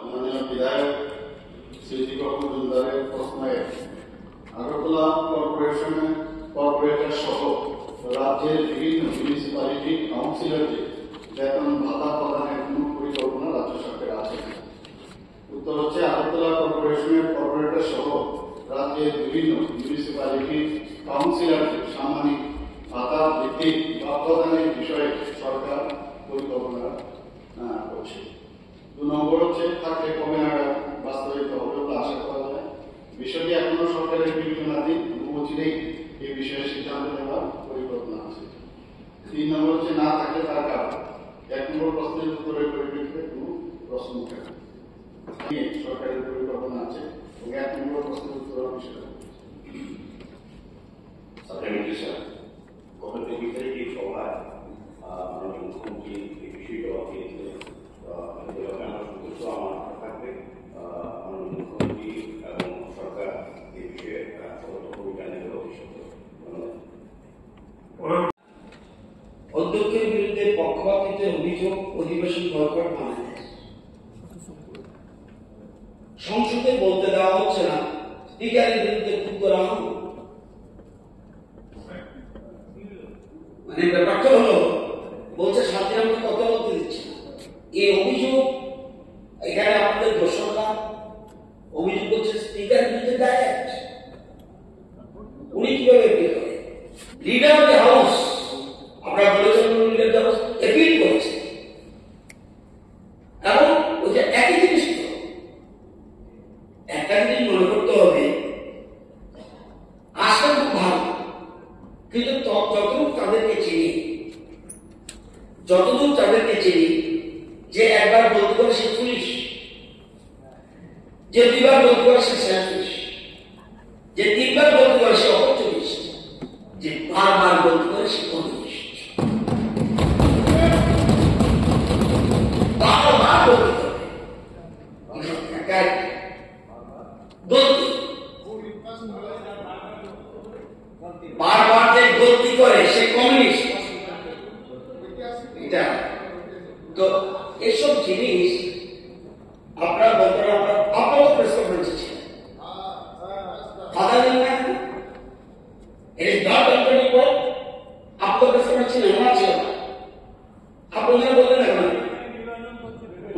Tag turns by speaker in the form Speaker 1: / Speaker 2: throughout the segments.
Speaker 1: মাননীয় বিধায়ক শ্রী দীপক মজুমদারের প্রশ্নে আগরতলা কর্পোরেটর সহ রাজ্যের বিভিন্ন মিউনিসিপ্যালিটি কাউন্সিলরদের বেতন ভাতা প্রদানের কোন পরিকল্পনা রাজ্য সরকার আছে? উত্তর হচ্ছে আগরতলা কর্পোরেশনের কর্পোরেটর সহ রাজ্যের বিভিন্ন মিউনিসিপ্যালিটি কাউন্সিলরদের সাম্মানিক ভাতা বৃদ্ধি বা প্রদানের বিষয়ে সরকার পরিকল্পনা করছে। 2 নম্বর হচ্ছে থাকলে কবে নাগাদ বাস্তবায়িত হবে বলে আশা করা যায়। বিষয়টি এখনো সরকারের বিবেচনাধীন, অচিরেই এই বিষয়ে সিদ্ধান্ত নেওয়ার পরিকল্পনা আছে। 3 নম্বর হচ্ছে না থাকলে তার কারণ। 1 নম্বর প্রশ্নের উত্তরের পরিপ্রেক্ষিতে কোনো প্রশ্ন উঠে না, সরকারের পরিকল্পনা আছে এবং 1 নম্বর প্রশ্নের উত্তর বিষয়
Speaker 2: মুখ্যমন্ত্রী এই বিষয়টা আমার সন্তোষ আমার থাকবে মুখ্যমন্ত্রী এবং সরকার এই বিষয়ে সতর্ক ভূমিকা নেবে ভবিষ্যতে।
Speaker 3: অধ্যক্ষের বিরুদ্ধে পক্ষপাতিত্বের অভিযোগ অধিবেশন বয়কট বাংলাদেশ। সংসদে বলতে দেওয়া হচ্ছে না, স্পিকারের বিরুদ্ধে ক্ষুব্ধ রাহুল। মানে ব্যাপারটা হলো, বলছে শান্তি আমাকে কথা বলতে দিচ্ছে না। এই অভিযোগ এখানে আমাদের দর্শকরা অভিযোগ করছে স্পিকারের বিরুদ্ধে ডাইরেক্ট। উনি কিভাবে এপিল করে? লিডার অফ দ্য হাউস, আমরা বলেছেন leader of the house appeal করেছে এবং ওইটা একই জিনিস। একটা জিনিস মনে করতে হবে, আসলে খুব ভালো, কিন্তু যতদূর তাদেরকে চিনি যে একবার বলতে পারে সে পুলিশ, যে 2বার বলতে পারে সে পুলিশ, যে 3বার বলতে পারে সে অপরচুনিস্ট, যে বারবার বলতে পারে সে কমিউনিস্ট। বারবার বলতে পারে বারবার যে গলতি করে সে কমিউনিস্ট। এটা তো এসব জিনিস আপনারা বলতে আপনারা প্রেস কনফারেন্সে ছিলেন, আপনার প্রেস কনফারেন্স ছিলেন, আমার ছিল না। আপনারা বললেন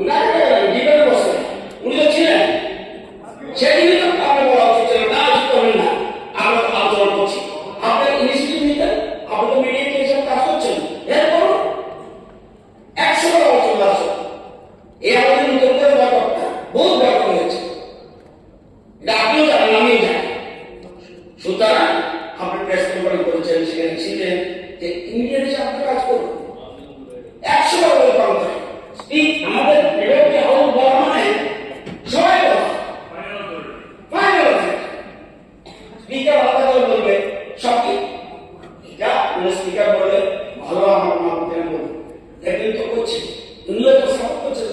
Speaker 3: না ডিবেটে বসে উনি তো ছিলেন, সেদিনই তো আপনার বলা উচিত ছিল না, করেন না, আমরা আলোচনা করছি। আপনার ইনিশিয়েটিভ নিতেন, আপনি তো মিডিয়াতে হিসেবে কাজ করছেন, এরপর 100 বার আলোচনা আছে। এই আমাদের নতুন করে ব্যাপারটা বহু ব্যাপার হয়েছে, এটা আপনিও জানেন, আমিও জানি। সুতরাং আপনি প্রেস কনফারেন্স করেছেন, সেখানে ছিলেন, যে ইমিডিয়েট হিসেবে আপনি কাজ করুন। 100 বার বলে পালন করেন। আমাদের বিরোধী হাউস বলা মানে সবাই বলা ফাইনাল স্পিকার আলাদা করে বলবে সব কি যা স্পিকার বলে ভালো, আমার বলবো একদিন তো করছে, উনিও তো সাপোর্ট করছে।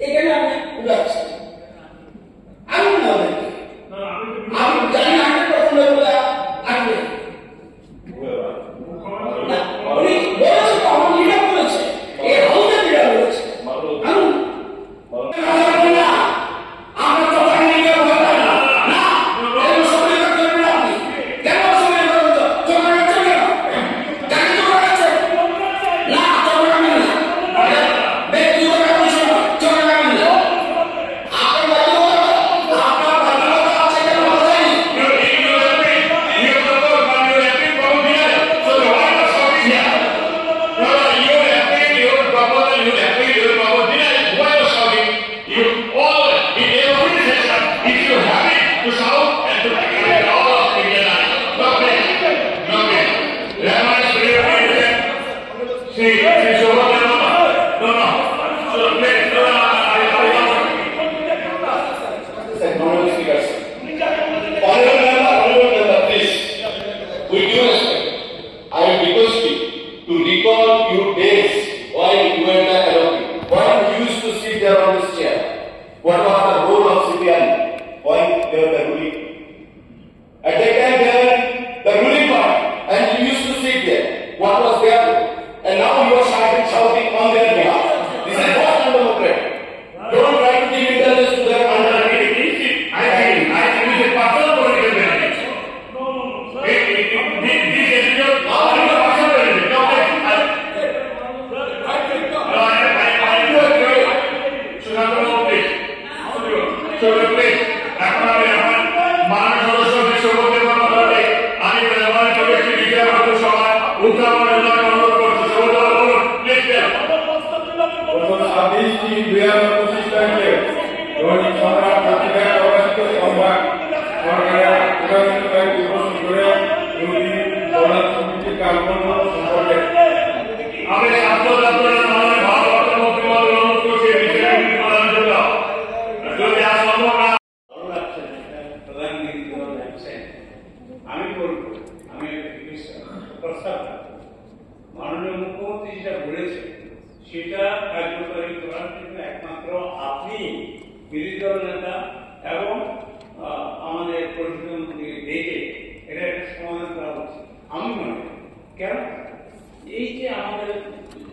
Speaker 3: এখানে আমি উড়াচ্ছি, আমি না আমি জানি না, আমি প্রথম বলে আসবে উনি বলেছে তো, আমার লিডার বলেছে, এই হাউসের লিডার বলেছে।
Speaker 2: What was the role of CPI while they were the ruling? At that time they were the ruling party and you used to sit there. What was their role? And now you are shouting on their behalf. This is not undemocratic. Don't try to give
Speaker 4: please, এখন আমি আমার মাননীয় সদস্য বিশ্বপতি মহোদয়কে আমি ব্যবহার করেছি বিষয়গত সভায় উত্থাপনের জন্য অনুরোধ করছি। সভাপতি বলুন, প্লিজ।
Speaker 5: প্রথম 26/2025 তারিখে দৈনিক সম্রাট পত্রিকায় প্রকাশিত সংবাদ সরকারের প্রকাশিত দিবস করে দুটি প্রধান সমিতির কার্যক্রম সম্পর্কে
Speaker 4: আমি ছাত্রছাত্রীদের মাননীয় ভারপ্রাপ্ত মন্ত্রীমণ্ডল অনুরোধ করছি এই বিষয়টি করার জন্য। যদি আর সম্ভব না
Speaker 6: আমি বলবো, আমি প্রস্তাব মাননীয় মুখ্যমন্ত্রী যেটা বলেছে সেটা কার্যকরী করার জন্য একমাত্র আপনি বিরোধী দল নেতা এবং আমাদের প্রধানমন্ত্রী দেখে এটা একটা সমাধান করা উচিত আমি মনে করি। কেন এই যে আমাদের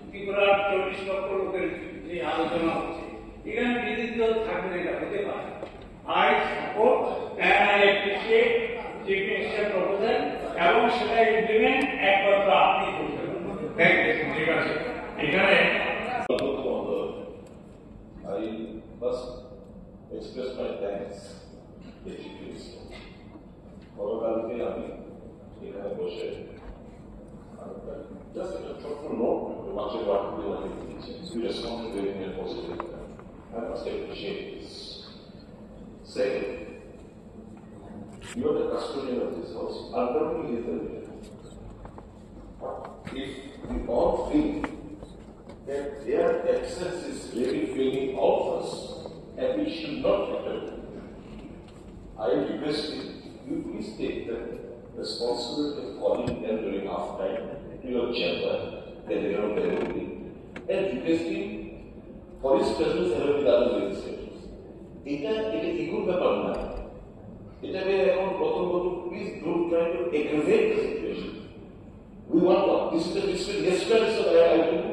Speaker 6: ত্রিপুরার 40 লক্ষ লোকের যে আলোচনা হচ্ছে এখানে বিরোধী দল থাকবে এটা হতে পারে। I support and I appreciate Chief Minister's proposal এবং সেটা ইমপ্লিমেন্ট একমাত্র আপনি করতে পারবেন। Thank you.
Speaker 4: ঠিক আছে, এখানে
Speaker 2: I must express my thanks to the Chief Minister. গতকালকে আমি এখানে বসে just a short note to much of what we want to teach. You responded very in a positive way. I must appreciate this. Second, you are the custodian of this house. Ultimately, is the leader. If we all feel that their absence is really failing all of us, and we should not return, I request you please take the responsibility of calling them during half time to your chamber, then they are available, and request him for his presence along with other legislators. এটা এগুলো ব্যাপার না, এটা এখন প্রথমত please don't try to aggravate the situation. We want what? This is the district yesterday, so I will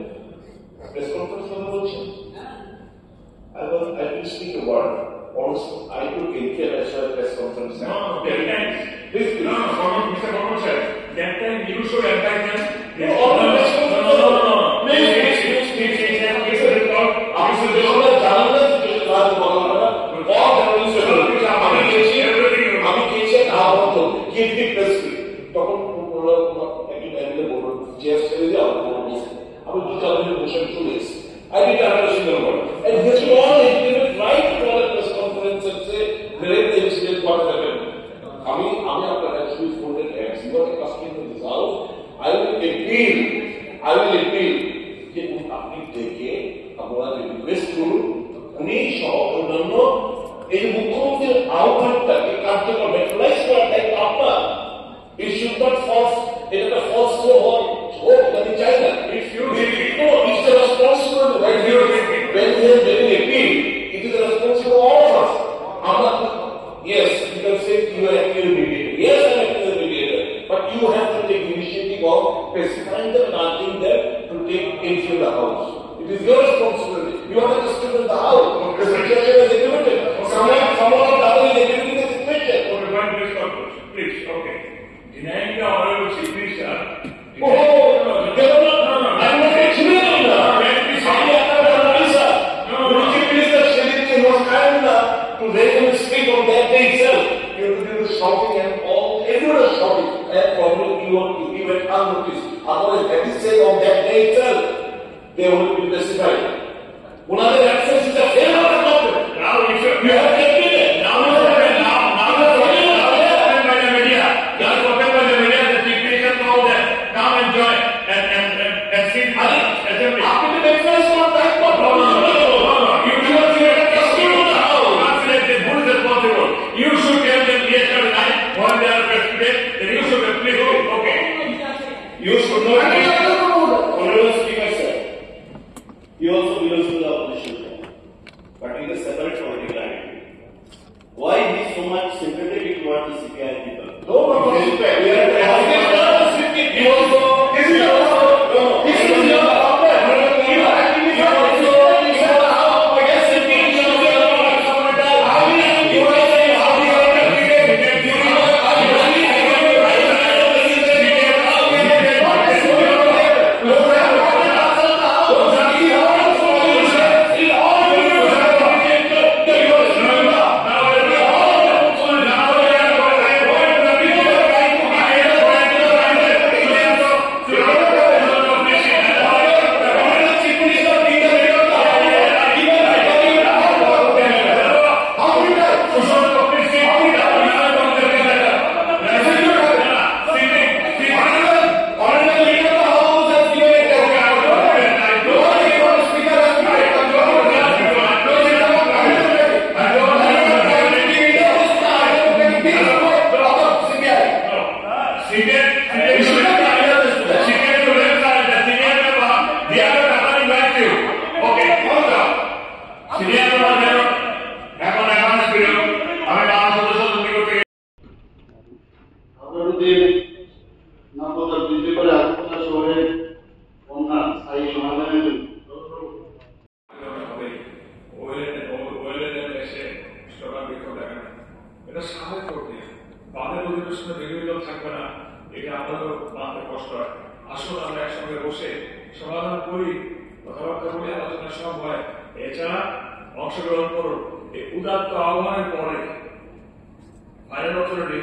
Speaker 2: press conference for the motion. I will speak a word. Also, I took care as well press conference.
Speaker 4: no, that time,
Speaker 2: Please,
Speaker 4: no, Mr. Mohammed sir, that time you should advise them.
Speaker 2: No. I did not understand the word. And this all is right to call a press conference and say, where the incident what happened. আমি আপনার actually folded hands. You are the customer in this house. I will appeal যে আপনি দেখে আমরা request করুন উনি সহ অন্যান্য এই মুখ্যমন্ত্রীর আহ্বানটাকে কার্যকর মেটালাইজ করার দায়িত্ব আপনার। It should not force, it is a false hope that we চাই না। It's the responsibility when we have made an appeal, it is the responsibility of all of us. Yes, you can say you are acting as a mediator. Yes, I am acting as a mediator. But you have to take initiative of specifying them and asking them to take entry in the house. It is your responsibility. You are the custodian of the house. The situation is implemented. Someone of the other is implementing the situation.
Speaker 4: Please, okay. Denying the honorable Chief Minister.
Speaker 2: Shouting and all, everyone is shouting, and probably you went unnoticed. Otherwise, that is said on that day itself, they will be specified. One other absence is a failure of the government.
Speaker 4: Now you should.
Speaker 2: You have to admit it.
Speaker 4: Now you are open by the media. You are open by the media. The Chief Minister told them, come and join and sit in the assembly.
Speaker 2: After the defense not that
Speaker 4: No. You should be confident who is responsible. You should tell them yes or no when they are president. Then you should please okay.
Speaker 2: You should not be honorable speaker, sir.
Speaker 7: He also belongs to the opposition camp, but in a separate political identity. Why he is so much sympathetic towards the CPI people?
Speaker 2: No, we are
Speaker 4: এটা আমাদেরও মানতে কষ্ট হয়। আসুন আমরা একসঙ্গে বসে সমাধান করি, কথাবার্তা বলি, আলোচনা সব হয়। এছাড়া অংশগ্রহণ করুন। এই উদাত্ত আহ্বানের পরে ফাইনাল অথরিটি